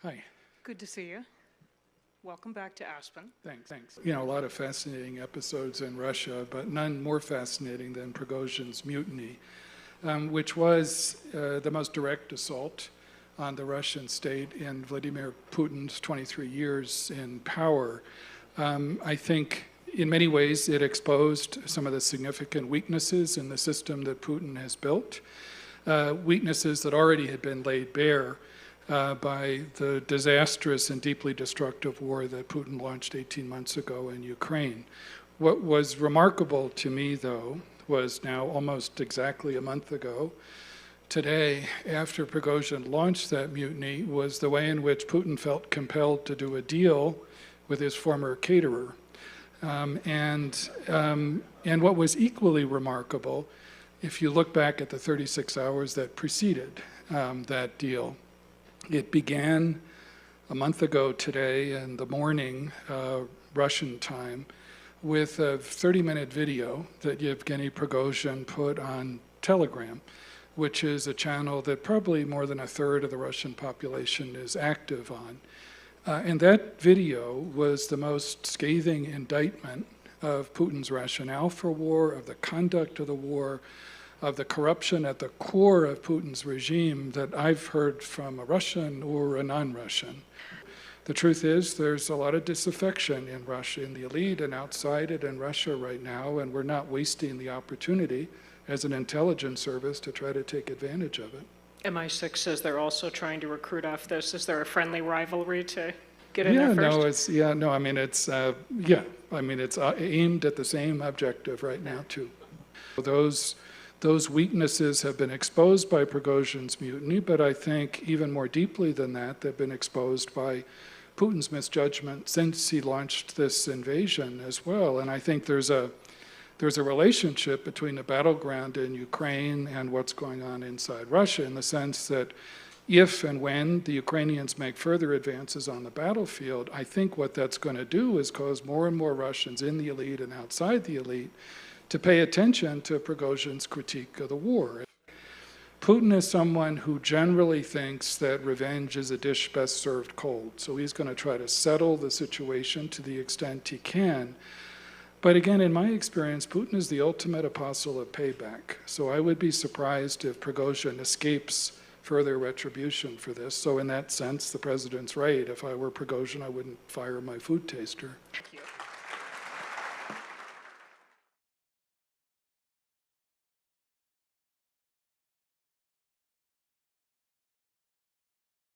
Hi. Good to see you. Welcome back to Aspen. Thanks. You know, a lot of fascinating episodes in Russia, but none more fascinating than Prigozhin's mutiny, which was the most direct assault on the Russian state in Vladimir Putin's 23 years in power. I think in many ways it exposed some of the significant weaknesses in the system that Putin has built, weaknesses that already had been laid bare by the disastrous and deeply destructive war that Putin launched 18 months ago in Ukraine. What was remarkable to me, though, was now almost exactly a month ago, today, after Prigozhin launched that mutiny, was the way in which Putin felt compelled to do a deal with his former caterer. And what was equally remarkable, if you look back at the 36 hours that preceded that deal, it began a month ago today in the morning, Russian time, with a 30-minute video that Yevgeny Prigozhin put on Telegram, which is a channel that probably more than a third of the Russian population is active on. And that video was the most scathing indictment of Putin's rationale for war, of the conduct of the war, of the corruption at the core of Putin's regime that I've heard from a Russian or a non-Russian. The truth is there's a lot of disaffection in Russia, in the elite and outside it in Russia right now, and we're not wasting the opportunity as an intelligence service to try to take advantage of it. MI6 says they're also trying to recruit off this. Is there a friendly rivelalry to get in there first? It's aimed at the same objective right now too. Those weaknesses have been exposed by Prigozhin's mutiny, but I think even more deeply than that, they've been exposed by Putin's misjudgment since he launched this invasion as well. And I think there's a relationship between the battleground in Ukraine and what's going on inside Russia, in the sense that if and when the Ukrainians make further advances on the battlefield, I think what that's going to do is cause more and more Russians in the elite and outside the elite to pay attention to Prigozhin's critique of the war. Putin is someone who generally thinks that revenge is a dish best served cold, so he's going to try to settle the situation to the extent he can. But again, in my experience, Putin is the ultimate apostle of payback, so I would be surprised if Prigozhin escapes further retribution for this. So in that sense, the president's right. If I were Prigozhin, I wouldn't fire my food taster.